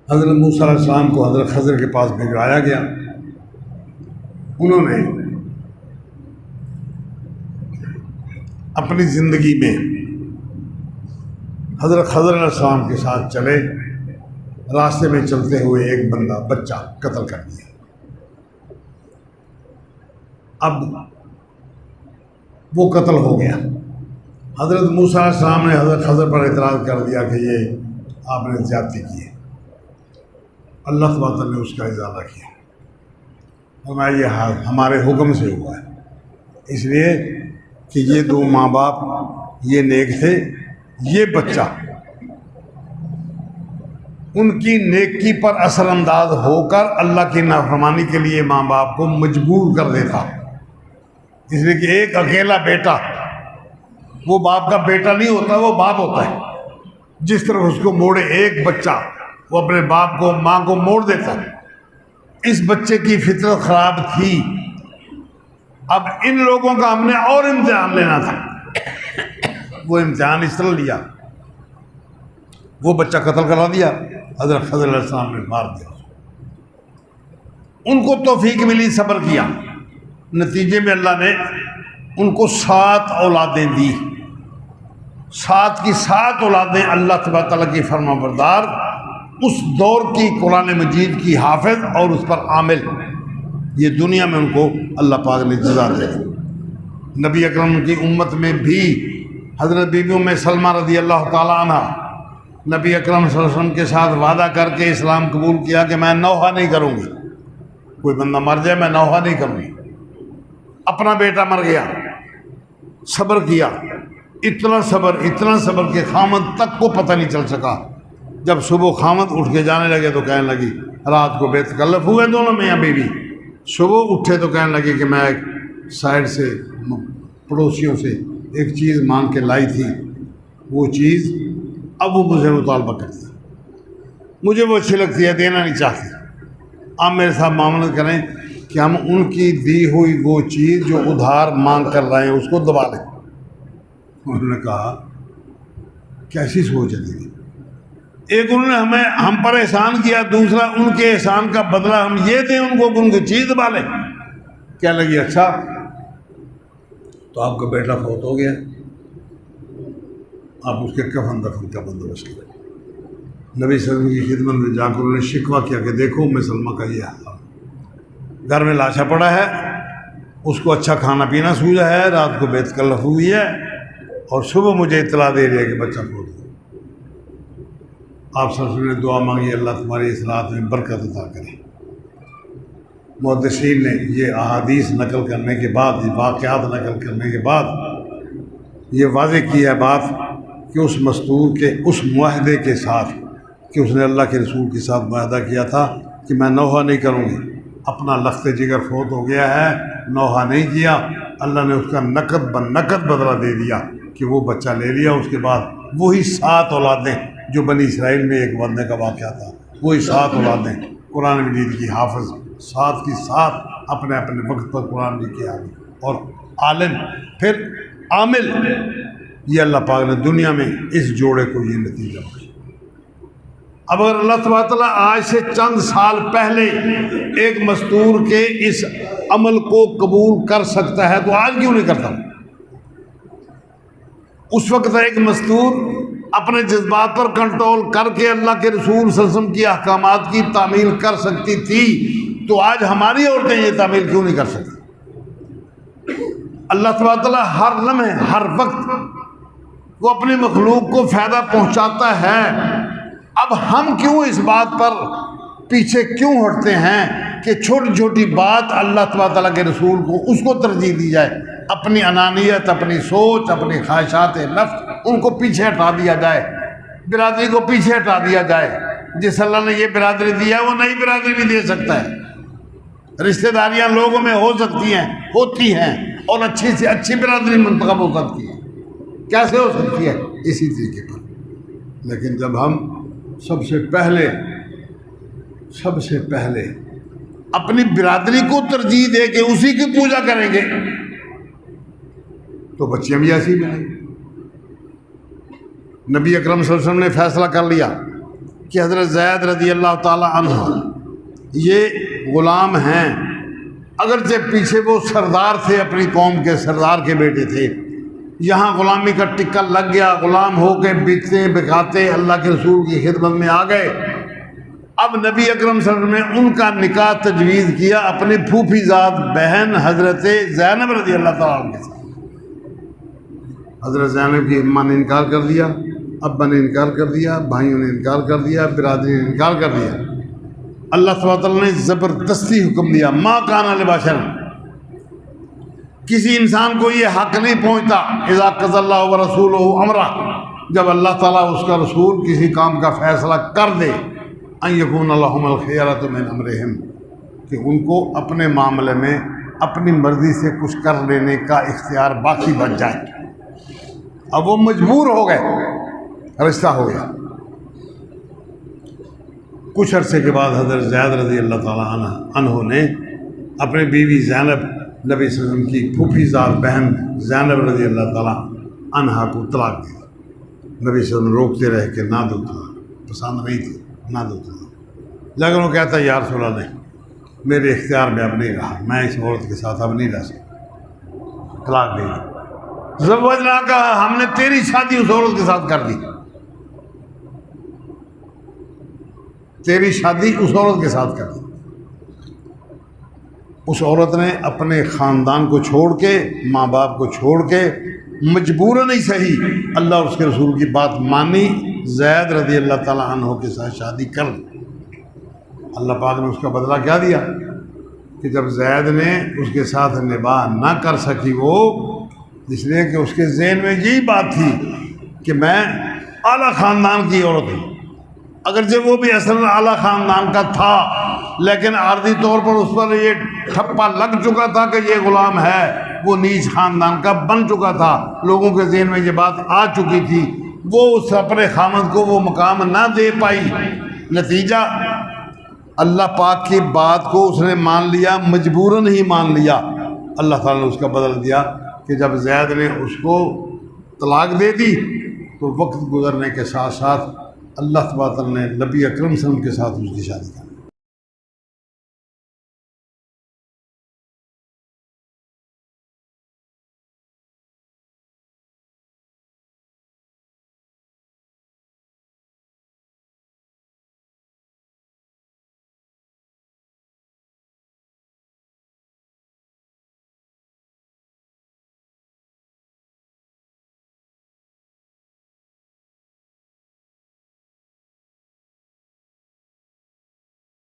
حضرت موسیٰ علیہ السلام کو حضرت خضر کے پاس بھجوایا گیا. انہوں نے اپنی زندگی میں حضرت خضر علیہ السلام کے ساتھ چلے. راستے میں چلتے ہوئے ایک بچہ قتل کر دیا. اب وہ قتل ہو گیا. حضرت موسیٰ علیہ السلام نے حضرت خضر پر اعتراض کر دیا کہ یہ آپ نے زیادتی کی ہے. اللہ تعالیٰ نے اس کا ازالہ کیا. فرمایا یہ ہمارے حکم سے ہوا ہے، اس لیے کہ یہ دو ماں باپ یہ نیک تھے. یہ بچہ ان کی نیکی پر اثر انداز ہو کر اللہ کی نافرمانی کے لیے ماں باپ کو مجبور کر دیتا. اس لیے کہ ایک اکیلا بیٹا وہ باپ کا بیٹا نہیں ہوتا، وہ باپ ہوتا ہے. جس طرح اس کو موڑے ایک بچہ وہ اپنے باپ کو ماں کو موڑ دیتا ہے. اس بچے کی فطرت خراب تھی. اب ان لوگوں کا ہم نے اور امتحان لینا تھا. وہ امتحان اس طرح لیا، وہ بچہ قتل کرا دیا. حضرت خضر علیہ السلام نے مار دیا. ان کو توفیق ملی، صبر کیا. نتیجے میں اللہ نے ان کو 7 اولادیں دی. 7 کی 7 اولادیں اللہ تبارک تعالیٰ کی فرما بردار، اس دور کی قرآن مجید کی حافظ اور اس پر عامل. یہ دنیا میں ان کو اللہ پاک نے جزا دے. نبی اکرم کی امت میں بھی حضرت بی بی ام سلمہ رضی اللہ تعالیٰ عنہ نبی اکرم صلی اللہ علیہ وسلم کے ساتھ وعدہ کر کے اسلام قبول کیا کہ میں نوحہ نہیں کروں گی. کوئی بندہ مر جائے میں نوحہ نہیں کروں گی. اپنا بیٹا مر گیا، صبر کیا. اتنا صبر کہ خامد تک کو پتہ نہیں چل سکا. جب صبح خامد اٹھ کے جانے لگے تو کہنے لگی، رات کو بے تکلف ہوئے دونوں میاں بیوی. صبح اٹھے تو کہنے لگی کہ میں ایک سائڈ سے پڑوسیوں سے ایک چیز مانگ کے لائی تھی، وہ چیز اب وہ مجھے مطالبہ کرتی ہے، مجھے وہ اچھی لگتی ہے، دینا نہیں چاہتی. آپ میرے ساتھ معاملت کریں کہ ہم ان کی دی ہوئی وہ چیز جو ادھار مانگ کر رہے ہیں اس کو دبا لیں. انہوں نے کہا کیسی سوچ ہے تیری؟ ایک انہوں نے ہم پر احسان کیا، دوسرا ان کے احسان کا بدلہ ہم یہ دیں ان کو کہ ان کی چیز دبا لیں. کیا لگی اچھا تو آپ کا بیٹا فوت ہو گیا، آپ اس کے کفن دفن کا بندوبست کریں. نبی صلی اللہ علیہ وسلم کی خدمت میں جا کر انہوں نے شکوہ کیا کہ دیکھو ام سلمہ کا یہ حال، گھر میں لاشا پڑا ہے، اس کو اچھا کھانا پینا سوجا ہے، رات کو بے تکلف ہوئی ہے اور صبح مجھے اطلاع دے رہی ہے کہ بچہ فوت ہو. آپ صلی اللہ علیہ وسلم نے دعا مانگی اللہ تمہاری اس رات میں برکت عطا کرے. محدثین نے یہ احادیث نقل کرنے کے بعد، یہ واقعات نقل کرنے کے بعد یہ واضح کی ہے بات کہ اس مستور کے اس معاہدے کے ساتھ کہ اس نے اللہ کے رسول کے ساتھ معاہدہ کیا تھا کہ میں نوحہ نہیں کروں گی. اپنا لخت جگر فوت ہو گیا ہے، نوحہ نہیں کیا. اللہ نے اس کا نقد بنقد بدلہ دے دیا کہ وہ بچہ لے لیا. اس کے بعد وہی 7 اولادیں جو بنی اسرائیل میں ایک بندے کا واقعہ تھا، وہی 7 اولادیں قرآن مجید کی حافظ، 7 کی 7 اپنے اپنے وقت پر قرآن لکھ کے آ گئی. اور عالم پھر عامل، یہ اللہ پاک نے دنیا میں اس جوڑے کو یہ نتیجہ بخشا. اب اگر اللہ تبارک تعالیٰ آج سے چند سال پہلے ایک مستور کے اس عمل کو قبول کر سکتا ہے تو آج کیوں نہیں کرتا؟ اس وقت ایک مستور اپنے جذبات پر کنٹرول کر کے اللہ کے رسول صلی اللہ علیہ وسلم کی احکامات کی تعمیل کر سکتی تھی، تو آج ہماری عورتیں یہ تعمیل کیوں نہیں کر سکتی؟ اللہ تبارک تعالیٰ ہر لمحے ہر وقت وہ اپنی مخلوق کو فائدہ پہنچاتا ہے. اب ہم کیوں اس بات پر پیچھے کیوں ہٹتے ہیں کہ چھوٹی چھوٹی بات اللہ تبارک تعالیٰ کے رسول کو اس کو ترجیح دی جائے؟ اپنی انانیت، اپنی سوچ، اپنی خواہشات نفس ان کو پیچھے ہٹا دیا جائے، برادری کو پیچھے ہٹا دیا جائے. جس اللہ نے یہ برادری دیا ہے وہ نئی برادری بھی دے سکتا ہے. رشتہ داریاں لوگوں میں ہو سکتی ہیں، ہوتی ہیں، اور اچھی سے اچھی برادری منتخب ہو سکتی ہے. کیسے ہو سکتی ہے؟ اسی طریقے پر. لیکن جب ہم سب سے پہلے اپنی برادری کو ترجیح دے کے اسی کی پوجا کریں گے تو بچیاں بھی ایسی ملیں گی. نبی اکرم صلی اللہ علیہ وسلم نے فیصلہ کر لیا کہ حضرت زید رضی اللہ تعالی عنہ یہ غلام ہیں، اگرچہ پیچھے وہ سردار تھے، اپنی قوم کے سردار کے بیٹے تھے، یہاں غلامی کا ٹکا لگ گیا، غلام ہو کے بیچتے بکاتے اللہ کے رسول کی خدمت میں آ گئے۔ اب نبی اکرم صلی اللہ علیہ وسلم نے ان کا نکاح تجویز کیا اپنی پھوپھی زاد بہن حضرت زینب رضی اللہ تعالیٰ عنہ کے ساتھ۔ حضرت زینب کی اماں نے انکار کر دیا، ابا نے انکار کر دیا، بھائیوں نے انکار کر دیا، برادری نے انکار کر دیا۔ اللہ سبحانہ وتعالیٰ نے زبردستی حکم دیا، ما کان لبشر، کسی انسان کو یہ حق نہیں پہنچتا، اذا قضى اللہ ورسولہ امرا، جب اللہ تعالیٰ اس کا رسول کسی کام کا فیصلہ کر دے، ان یکون لہم الخیرۃ من امرہم، کہ ان کو اپنے معاملے میں اپنی مرضی سے کچھ کر لینے کا اختیار باقی بچ جائے۔ اب وہ مجبور ہو گئے، رشتہ ہو گیا۔ کچھ عرصے کے بعد حضرت زید رضی اللہ تعالیٰ عنہ نے اپنے بیوی زینب، نبی صلی اللہ علیہ وسلم کی پھوپھی زاد بہن زینب رضی اللہ تعالیٰ عنہا کو طلاق دی۔ نبی صلی اللہ علیہ وسلم روکتے رہے کہ نہ دو طلاق، پسند نہیں تھی، نہ دو طلاق، لیکن وہ کہتا یا رسول اللہ نہیں، میرے اختیار میں اب نہیں رہا، میں اس عورت کے ساتھ اب نہیں رہ سکتا، طلاق دے دی۔ زوجنا کہا، ہم نے تیری شادی اس عورت کے ساتھ کر دی، تیری شادی اس عورت کے ساتھ کر دی۔ اس عورت نے اپنے خاندان کو چھوڑ کے، ماں باپ کو چھوڑ کے، مجبوراً نہیں صحیح، اللہ اور اس کے رسول کی بات مانی، زید رضی اللہ تعالیٰ عنہ کے ساتھ شادی کر لی۔ اللہ پاک نے اس کا بدلہ کیا دیا کہ جب زید نے اس کے ساتھ نباہ نہ کر سکی، وہ اس لیے کہ اس کے ذہن میں یہی بات تھی کہ میں اعلیٰ خاندان کی عورت ہوں، اگرچہ وہ بھی اصل اعلیٰ خاندان کا تھا، لیکن عارضی طور پر اس پر یہ ٹھپا لگ چکا تھا کہ یہ غلام ہے، وہ نیچ خاندان کا بن چکا تھا، لوگوں کے ذہن میں یہ بات آ چکی تھی، وہ اس اپنے خامد کو وہ مقام نہ دے پائی۔ نتیجہ اللہ پاک کی بات کو اس نے مان لیا، مجبوراً ہی مان لیا۔ اللہ تعالیٰ نے اس کا بدل دیا کہ جب زید نے اس کو طلاق دے دی تو وقت گزرنے کے ساتھ ساتھ اللہ تبارک و تعالیٰ نے نبی اکرم صلی اللہ علیہ وسلم کے ساتھ اس کی شادی کر دی۔